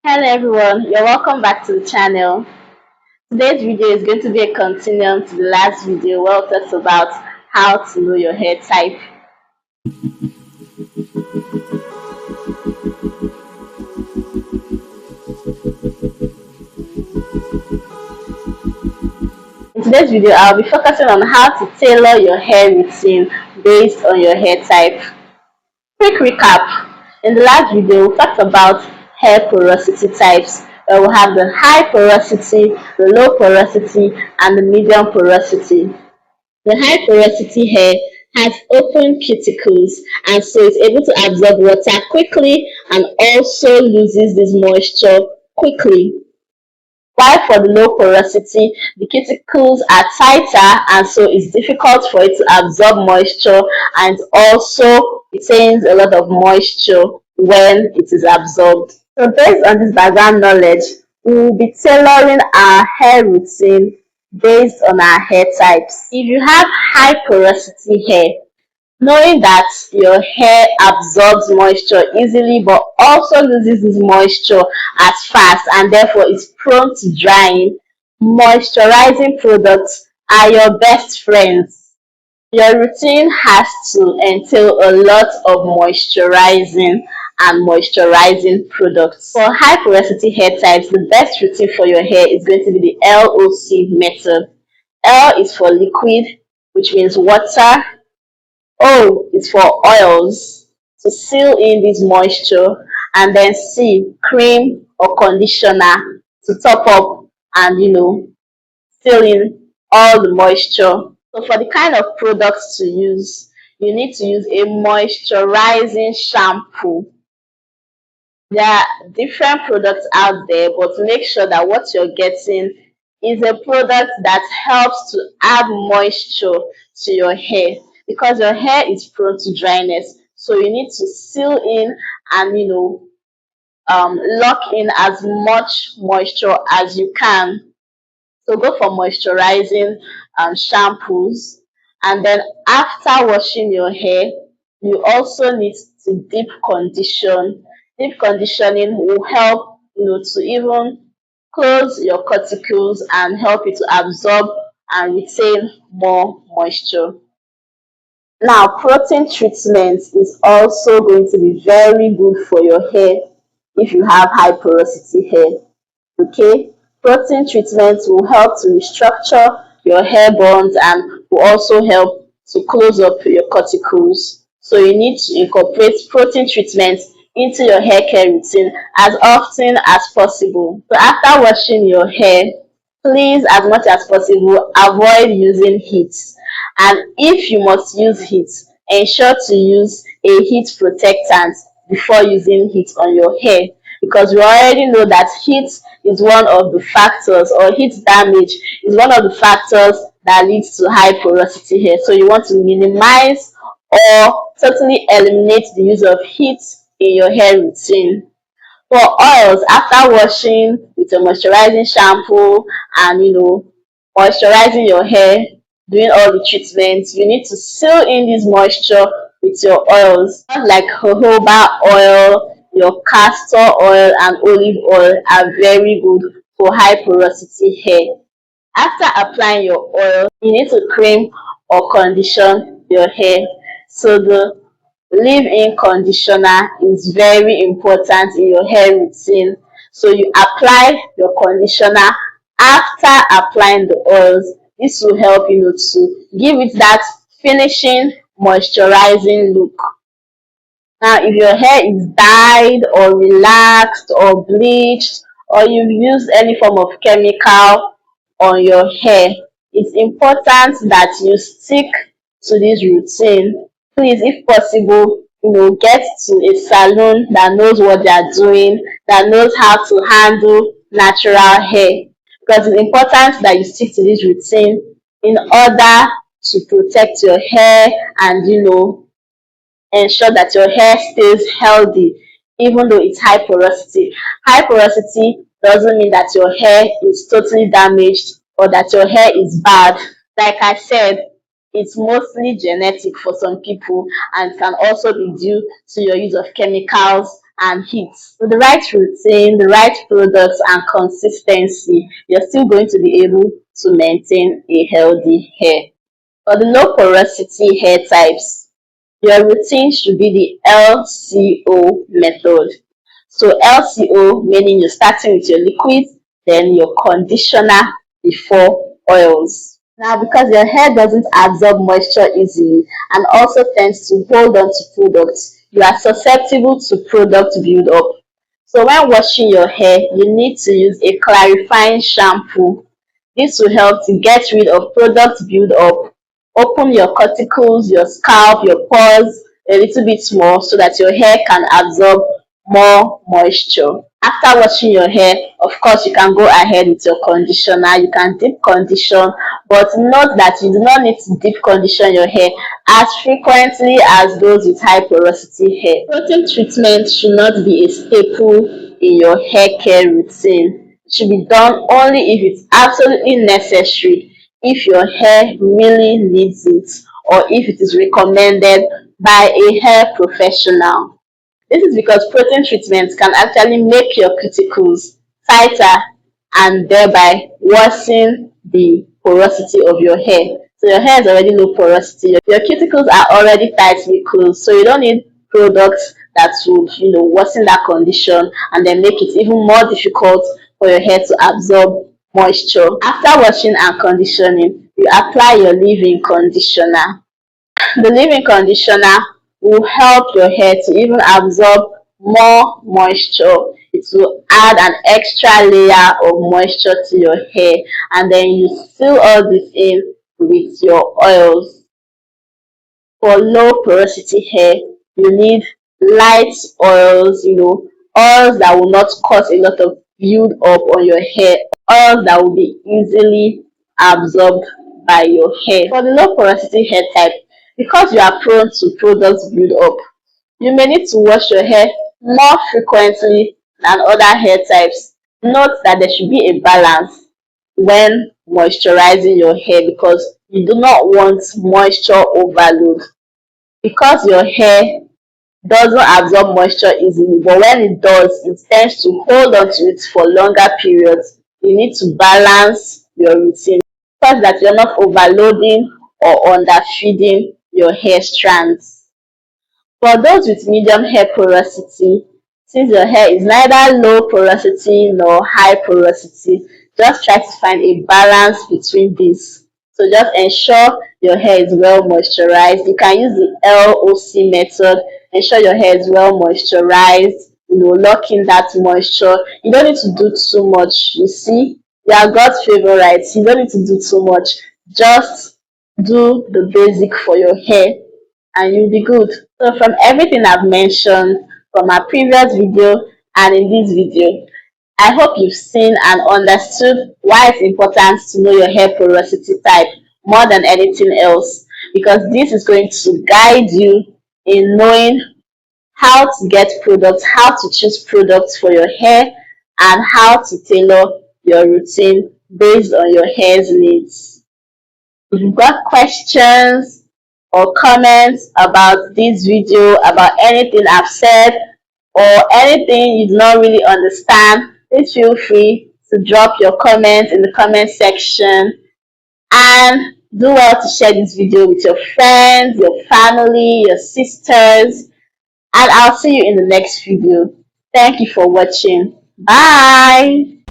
Hello everyone, you're welcome back to the channel. Today's video is going to be a continuum to the last video where we talked about how to know your hair type. In today's video, I'll be focusing on how to tailor your hair routine based on your hair type. Quick recap. In the last video, we talked about hair porosity types where we have the high porosity, the low porosity, and the medium porosity. The high porosity hair has open cuticles and so it's able to absorb water quickly and also loses this moisture quickly. While for the low porosity, the cuticles are tighter and so it's difficult for it to absorb moisture and also retains a lot of moisture when it is absorbed. So based on this background knowledge, we will be tailoring our hair routine based on our hair types. If you have high porosity hair, knowing that your hair absorbs moisture easily but also loses this moisture as fast and therefore is prone to drying, moisturizing products are your best friends. Your routine has to entail a lot of moisturizing and moisturizing products. For high porosity hair types, the best routine for your hair is going to be the LOC method. L is for liquid, which means water. O is for oils to seal in this moisture, and then C, cream or conditioner to top up and seal in all the moisture. So for the kind of products to use, you need to use a moisturizing shampoo. There are different products out there, but make sure that what you're getting is a product that helps to add moisture to your hair because your hair is prone to dryness. So you need to seal in and lock in as much moisture as you can. So go for moisturizing shampoos. And then after washing your hair, you also need to deep condition. Deep conditioning will help to even close your cuticles and help you to absorb and retain more moisture. Now, protein treatment is also going to be very good for your hair if you have high porosity hair. Okay, protein treatment will help to restructure your hair bonds and will also help to close up your cuticles. So you need to incorporate protein treatment into your hair care routine as often as possible. So after washing your hair, please, as much as possible, avoid using heat. And if you must use heat, ensure to use a heat protectant before using heat on your hair because we already know that heat is one of the factors, or heat damage is one of the factors that leads to high porosity hair. So you want to minimize or totally eliminate the use of heat in your hair routine. For oils, after washing with a moisturizing shampoo and moisturizing your hair, doing all the treatments, you need to seal in this moisture with your oils. Like jojoba oil, your castor oil, and olive oil are very good for high porosity hair. After applying your oil, you need to cream or condition your hair. So the leave-in conditioner is very important in your hair routine. So you apply your conditioner after applying the oils. This will help to give it that finishing moisturizing look. Now, if your hair is dyed or relaxed or bleached, or you've used any form of chemical on your hair, it's important that you stick to this routine. Please, if possible, get to a salon that knows what they are doing, that knows how to handle natural hair. Because it's important that you stick to this routine in order to protect your hair and ensure that your hair stays healthy even though it's high porosity. High porosity doesn't mean that your hair is totally damaged or that your hair is bad. Like I said, it's mostly genetic for some people and can also be due to your use of chemicals and heat. With the right routine, the right products, and consistency, you're still going to be able to maintain a healthy hair. For the low porosity hair types, your routine should be the LCO method. So LCO meaning you're starting with your liquid, then your conditioner before oils. Now, because your hair doesn't absorb moisture easily and also tends to hold on to products, you are susceptible to product buildup. So when washing your hair, you need to use a clarifying shampoo. This will help to get rid of product buildup, open your cuticles, your scalp, your pores a little bit more so that your hair can absorb more moisture. After washing your hair, of course, you can go ahead with your conditioner. You can deep condition, but note that you do not need to deep condition your hair as frequently as those with high porosity hair. Protein treatment should not be a staple in your hair care routine. It should be done only if it's absolutely necessary, if your hair really needs it, or if it is recommended by a hair professional. This is because protein treatments can actually make your cuticles tighter and thereby worsen the porosity of your hair. So your hair is already low porosity, your cuticles are already tightly closed, so you don't need products that would worsen that condition and then make it even more difficult for your hair to absorb moisture. After washing and conditioning, you apply your leave-in conditioner. The leave-in conditioner will help your hair to even absorb more moisture. It will add an extra layer of moisture to your hair, and then you seal all this in with your oils. For low porosity hair, you need light oils, oils that will not cause a lot of build up on your hair, oils that will be easily absorbed by your hair. For the low porosity hair type, because you are prone to product build up, you may need to wash your hair more frequently than other hair types. Note that there should be a balance when moisturizing your hair because you do not want moisture overload. Because your hair doesn't absorb moisture easily, but when it does, it tends to hold on to it for longer periods. You need to balance your routine such that you're not overloading or underfeeding your hair strands. For those with medium hair porosity, since your hair is neither low porosity nor high porosity, just try to find a balance between these. So just ensure your hair is well moisturized. You can use the LOC method. Ensure your hair is well moisturized. Lock in that moisture. You don't need to do too much. You see, you are God's favorite. You don't need to do too much. Just do the basic for your hair and you'll be good. So from everything I've mentioned from our previous video and in this video, I hope you've seen and understood why it's important to know your hair porosity type more than anything else, because this is going to guide you in knowing how to get products, how to choose products for your hair, and how to tailor your routine based on your hair's needs. If you've got questions or comments about this video, about anything I've said, or anything you do not really understand, please feel free to drop your comments in the comment section, and do well to share this video with your friends, your family, your sisters, and I'll see you in the next video. Thank you for watching. Bye.